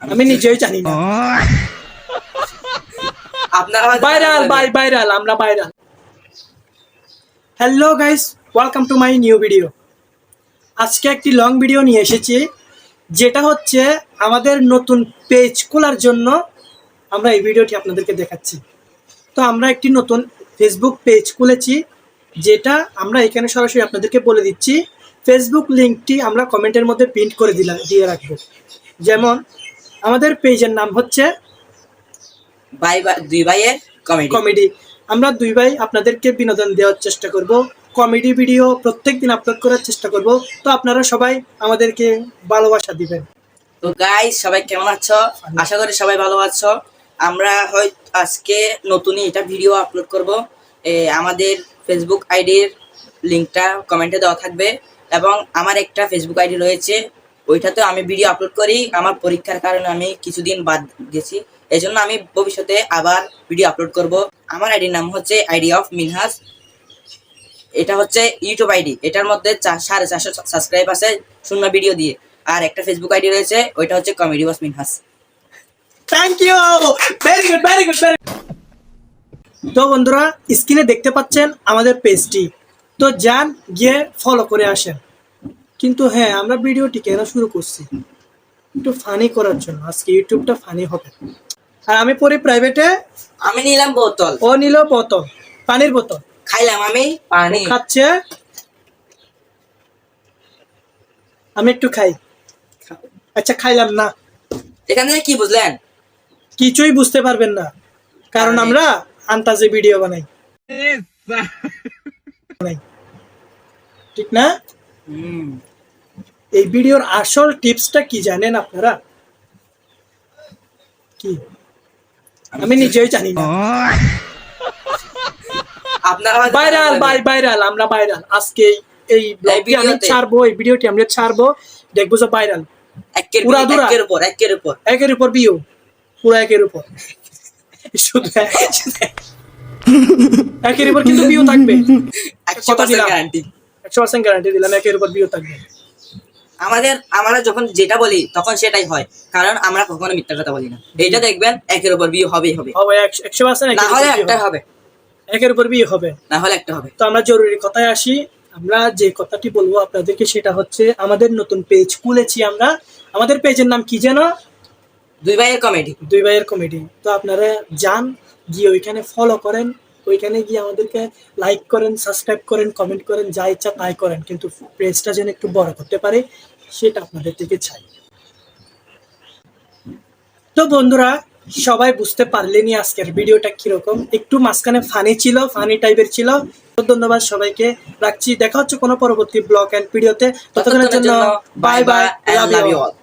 আমি নিজেই জানি না। আপনারা ভাইরাল আমরা viral. Hello guys, welcome to my new video. আজকে একটি লং ভিডিও নিয়ে এসেছি, যেটা হচ্ছে আমাদের নতুন পেজ খোলার জন্য আমরা এই ভিডিওটি আপনাদেরকে দেখাচ্ছি। তো আমরা একটি নতুন ফেসবুক পেজ খুলেছি, যেটা আমরা এখানে সরাসরি আপনাদেরকে বলে দিচ্ছি। ফেসবুক লিঙ্কটি আমরা কমেন্টের মধ্যে প্রিন্ট করে দিয়ে রাখবো। যেমন আমাদের পেজের নাম হচ্ছে দুই ভাইয়ের কমেডি। আমরা দুই ভাই আপনাদেরকে বিনোদন দেওয়ার চেষ্টা করব, কমেডি ভিডিও প্রত্যেকদিন আপলোড করার চেষ্টা করব। তো আপনারা সবাই আমাদেরকে ভালোবাসা দিবেন। তো গাইস, সবাই কেমন আছো? আশা করি সবাই ভালো আছো। আমরা হয়তো আজকে নতুনই এটা ভিডিও আপলোড করব। আমাদের ফেসবুক আইডির লিঙ্কটা কমেন্টে দেওয়া থাকবে, এবং আমার একটা ফেসবুক আইডি রয়েছে, ওইটাতেও আমি ভিডিও আপলোড করি। আমার পরীক্ষার কারণে আমি কিছুদিন বাদ গেছি, এই জন্য আমি ভবিষ্যতে আবার ভিডিও আপলোড করব। আমার আইডির নাম হচ্ছে আইডি অফ মিনহাস। এটা হচ্ছে ইউটিউব আইডি, এটার মধ্যে 450 সাবস্ক্রাইব আছে শূন্য ভিডিও দিয়ে। আর একটা ফেসবুক আইডি রয়েছে, ওইটা হচ্ছে comedy boss Minhas. Thank you, very good very good very. তো বন্ধুরা, স্ক্রিনে দেখতে পাচ্ছেন আমাদের পেজটি, তো যান গিয়ে ফলো করে আসেন। কিন্তু হ্যাঁ, আমরা ভিডিওটি কেন শুরু করছি? একটু ফানি করার জন্য। আজকে ইউটিউবটা ফানি হবে। আর আমি পড়ি প্রাইভেটে। আমি নিলাম বোতল, ও নিল বোতল, পানির বোতল। খাইলাম আমি পানি। খাচ্ছে, আমি একটু খাই। আচ্ছা, খাইলাম না। এখান থেকে কি বুঝলেন? কিছুই বুঝতে পারবেন না, কারণ আমরা আন্তাজে ভিডিও বানাই, ঠিক না? এই ভিডিওর আসল টিপসটা কি জানেন আপনারা? কি? আমি নিজেই জানি না। আপনারা ভাইরাল আমরা ভাইরাল। আজকে এই ব্লগটি আমি ছাড়বো, এই ভিডিওটি আমরা ছাড়বো, দেখবো যে ভাইরাল। একের উপর ভিউ, পুরো একের উপর, শুধু একের উপর কিন্তু ভিউ থাকবে। 100% গ্যারান্টি দিলাম, একের উপর ভিউ থাকবে। আমরা যখন যেটা বলি তখন সেটাই হয়, কারণ আমরা কখনো মিথ্যা কথা বলি না। এইটা দেখবেন, একের উপর ভিউ হবেই হবে। 100% না হলে একটা হবে, একের উপর ভিউ হবে, না হলে একটা হবে। তো আমরা জরুরি কথায় আসি। আমরা যে কথাটি বলবো আপনাদেরকে, সেটা হচ্ছে আমাদের নতুন পেজ খুলেছি আমরা। আমাদের পেজের নাম কি যেন? দুই ভাইয়ের কমেডি। তো আপনারা যান গিয়ে ওইখানে ফলো করেন, ওইখানে গিয়ে আমাদেরকে লাইক করেন, সাবস্ক্রাইব করেন, কমেন্ট করেন, যা ইচ্ছা তাই করেন, কিন্তু পেজটা যেন একটু বড় করতে পারে সেটা আপনাদের থেকে চাই। তো বন্ধুরা, সবাই বুঝতে পারলেনি আজকের ভিডিওটা কিরকম। একটু মাঝখানে ফানি ছিল, ফানি টাইপের ছিল। ধন্যবাদ সবাইকে, রাখছি। দেখা হচ্ছে কোনো পরবর্তী ব্লগ এন্ড ভিডিওতে। ততক্ষণের জন্য bye bye, love you all.